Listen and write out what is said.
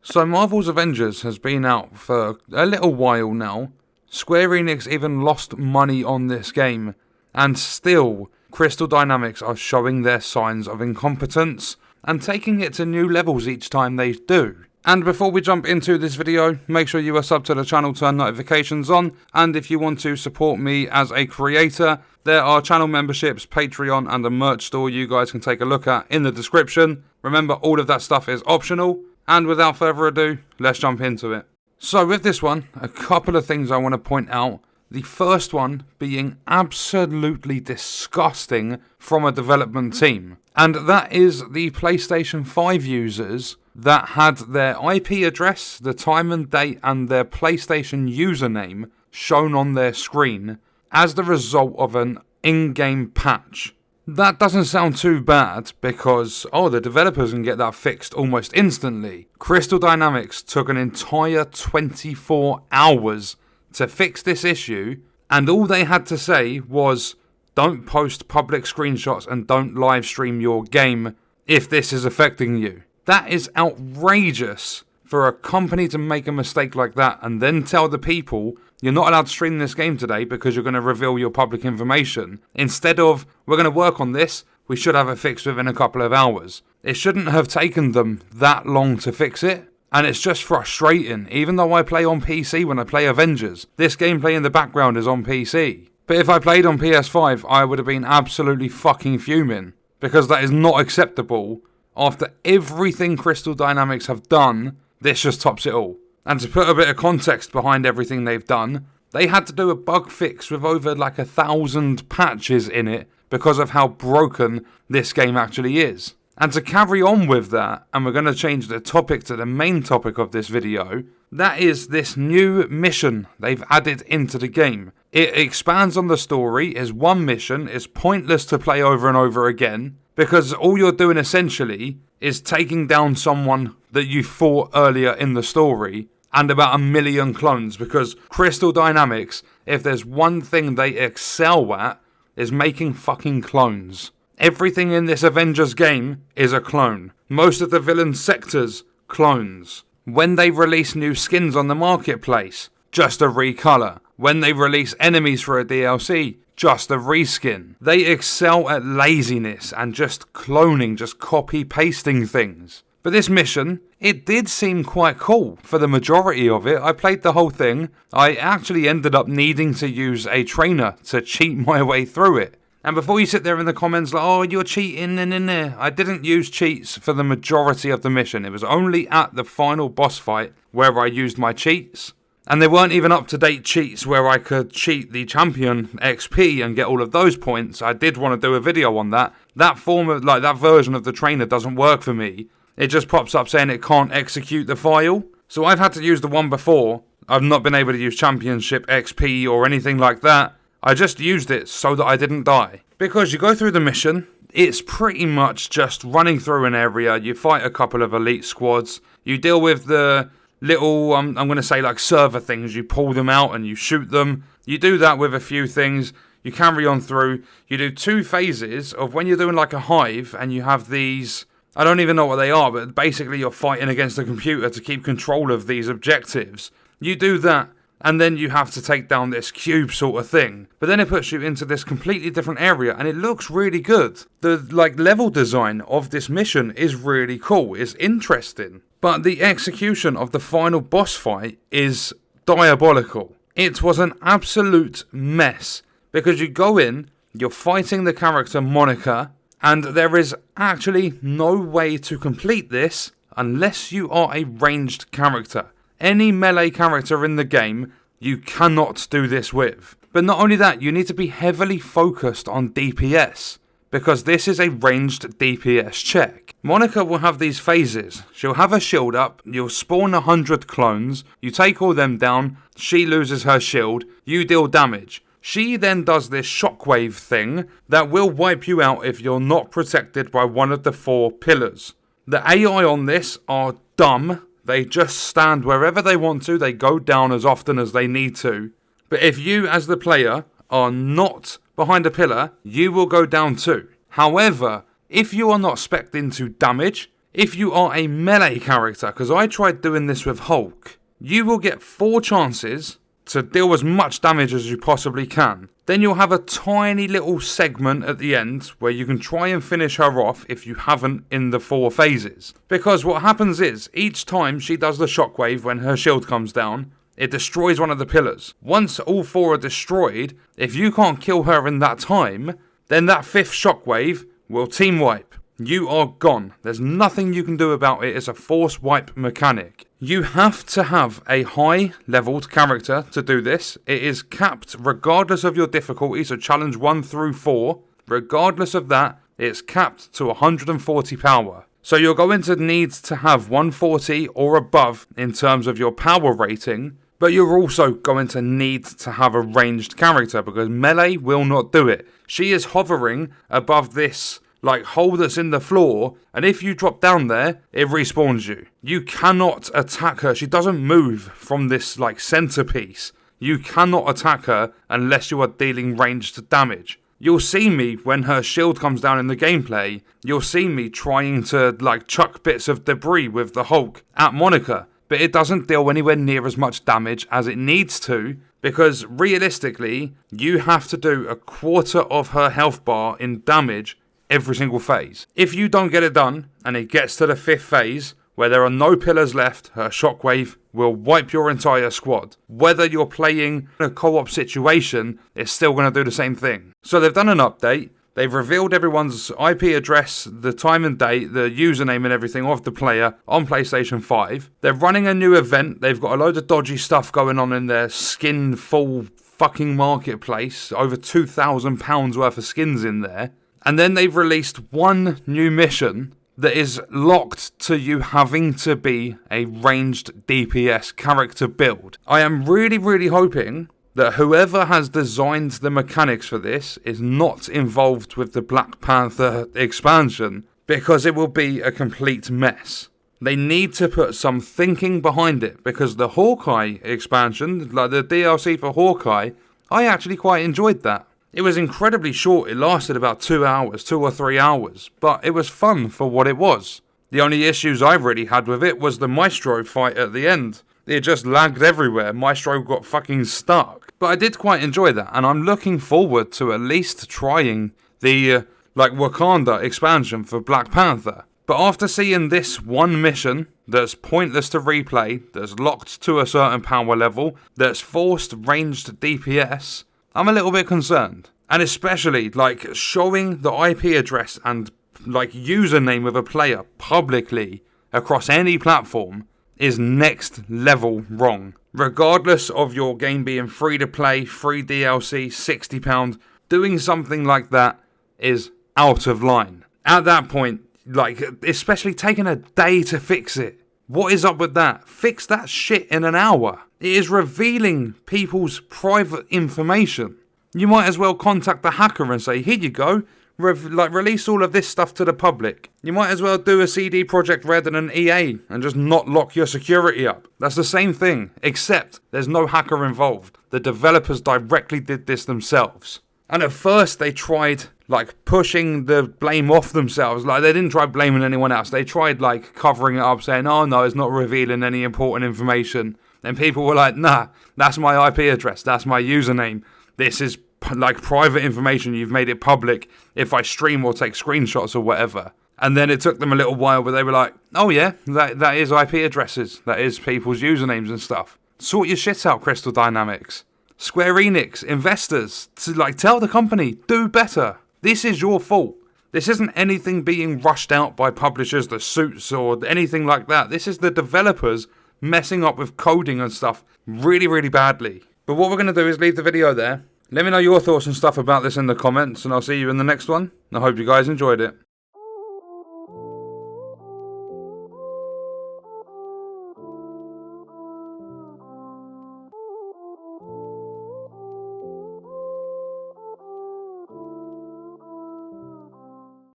So Marvel's Avengers has been out for a little while now. Square Enix even lost money on this game, and still Crystal Dynamics are showing their signs of incompetence and taking it to new levels each time they do. And before we jump into this video, make sure you are subbed to the channel, turn notifications on, and if you want to support me as a creator, there are channel memberships, Patreon, and a merch store you guys can take a look at in the description. Remember, all of that stuff is optional, and without further ado, let's jump into it. So with this one, a couple of things I want to point out. The first one being absolutely disgusting from a development team, and that is the PlayStation 5 users that had their IP address, the time and date, and their PlayStation username shown on their screen as the result of an in-game patch. That doesn't sound too bad because, the developers can get that fixed almost instantly. Crystal Dynamics took an entire 24 hours to fix this issue, and all they had to say was, don't post public screenshots and don't live stream your game if this is affecting you. That is outrageous for a company to make a mistake like that and then tell the people, you're not allowed to stream this game today because you're going to reveal your public information. Instead of, we're going to work on this, we should have it fixed within a couple of hours. It shouldn't have taken them that long to fix it. And it's just frustrating, even though I play on PC when I play Avengers. This gameplay in the background is on PC. But if I played on PS5, I would have been absolutely fucking fuming. Because that is not acceptable. After everything Crystal Dynamics have done, this just tops it all. And to put a bit of context behind everything they've done, they had to do a bug fix with over 1,000 patches in it because of how broken this game actually is. And to carry on with that, and we're going to change the topic to the main topic of this video, that is this new mission they've added into the game. It expands on the story, is one mission, is pointless to play over and over again, because all you're doing essentially is taking down someone that you fought earlier in the story, and about 1 million clones, because Crystal Dynamics, if there's one thing they excel at, is making fucking clones. Everything in this Avengers game is a clone. Most of the villain sectors, clones. When they release new skins on the marketplace, just a recolor. When they release enemies for a DLC, just a reskin. They excel at laziness and just cloning, just copy-pasting things. But this mission, it did seem quite cool for the majority of it. I played the whole thing. I actually ended up needing to use a trainer to cheat my way through it. And before you sit there in the comments like, oh, you're cheating, I didn't use cheats for the majority of the mission. It was only at the final boss fight where I used my cheats. And they weren't even up-to-date cheats where I could cheat the champion XP and get all of those points. I did want to do a video on that. That form of, that version of the trainer doesn't work for me. It just pops up saying it can't execute the file. So I've had to use the one before. I've not been able to use championship XP or anything like that. I just used it so that I didn't die. Because you go through the mission, it's pretty much just running through an area, you fight a couple of elite squads, you deal with the little, I'm going to say server things, you pull them out and you shoot them. You do that with a few things, you carry on through, you do 2 phases of when you're doing a hive and you have these, I don't even know what they are, but basically you're fighting against the computer to keep control of these objectives. You do that. And then you have to take down this cube sort of thing. But then it puts you into this completely different area and it looks really good. The level design of this mission is really cool, it's interesting. But the execution of the final boss fight is diabolical. It was an absolute mess. Because you go in, you're fighting the character Monica, and there is actually no way to complete this unless you are a ranged character. Any melee character in the game, you cannot do this with. But not only that, you need to be heavily focused on DPS, because this is a ranged DPS check. Monica will have these phases. She'll have a shield up, you'll spawn 100 clones, you take all them down, she loses her shield, you deal damage. She then does this shockwave thing that will wipe you out if you're not protected by one of the 4 pillars. The AI on this are dumb. They just stand wherever they want to, they go down as often as they need to. But if you as the player are not behind a pillar, you will go down too. However, if you are not specced into damage, If you are a melee character, because I tried doing this with Hulk, you will get 4 chances to deal as much damage as you possibly can. Then you'll have a tiny little segment at the end where you can try and finish her off if you haven't in the 4 phases. Because what happens is, each time she does the shockwave when her shield comes down, it destroys one of the pillars. Once all 4 are destroyed, if you can't kill her in that time, then that 5th shockwave will team wipe. You are gone. There's nothing you can do about it. It's a force wipe mechanic. You have to have a high leveled character to do this. It is capped regardless of your difficulty, so challenge 1 through 4. Regardless of that, it's capped to 140 power. So you're going to need to have 140 or above in terms of your power rating, but you're also going to need to have a ranged character because melee will not do it. She is hovering above this like hole that's in the floor, and if you drop down there, it respawns you. You cannot attack her. She doesn't move from this like centerpiece. You cannot attack her unless you are dealing ranged damage. You'll see me when her shield comes down in the gameplay. You'll see me trying to like chuck bits of debris with the Hulk at Monica, but it doesn't deal anywhere near as much damage as it needs to, because realistically, you have to do a quarter of her health bar in damage every single phase. If you don't get it done, and it gets to the 5th phase, where there are no pillars left, her shockwave will wipe your entire squad. Whether you're playing a co-op situation, it's still going to do the same thing. So they've done an update, they've revealed everyone's IP address, the time and date, the username and everything of the player on PlayStation 5. They're running a new event, they've got a load of dodgy stuff going on in their skin full fucking marketplace, over £2,000 worth of skins in there. And then they've released one new mission that is locked to you having to be a ranged DPS character build. I am really hoping that whoever has designed the mechanics for this is not involved with the Black Panther expansion, because it will be a complete mess. They need to put some thinking behind it, because the Hawkeye expansion, like the DLC for Hawkeye, I actually quite enjoyed that. It was incredibly short, it lasted about 2 hours, 2 or 3 hours, but it was fun for what it was. The only issues I really had with it was the Maestro fight at the end. It just lagged everywhere, Maestro got fucking stuck. But I did quite enjoy that, and I'm looking forward to at least trying the Wakanda expansion for Black Panther. But after seeing this one mission that's pointless to replay, that's locked to a certain power level, that's forced ranged DPS, I'm a little bit concerned. And especially, showing the IP address and, username of a player publicly across any platform is next level wrong. Regardless of your game being free to play, free DLC, £60, doing something like that is out of line. At that point, especially taking a day to fix it. What is up with that? Fix that shit in an hour. It is revealing people's private information. You might as well contact the hacker and say, here you go, release all of this stuff to the public. You might as well do a CD Projekt Red and an EA and just not lock your security up. That's the same thing, except there's no hacker involved. The developers directly did this themselves. And at first they tried pushing the blame off themselves. They didn't try blaming anyone else. They tried covering it up, saying, oh no, it's not revealing any important information. And people were like, nah, that's my IP address, that's my username. This is private information, you've made it public if I stream or take screenshots or whatever. And then it took them a little while, but they were like, oh yeah, that is IP addresses, that is people's usernames and stuff. Sort your shit out, Crystal Dynamics. Square Enix, investors, tell the company, do better. This is your fault. This isn't anything being rushed out by publishers, the suits, or anything like that. This is the developers messing up with coding and stuff really badly. But what we're going to do is leave the video there. Let me know your thoughts and stuff about this in the comments, and I'll see you in the next one. I hope you guys enjoyed it.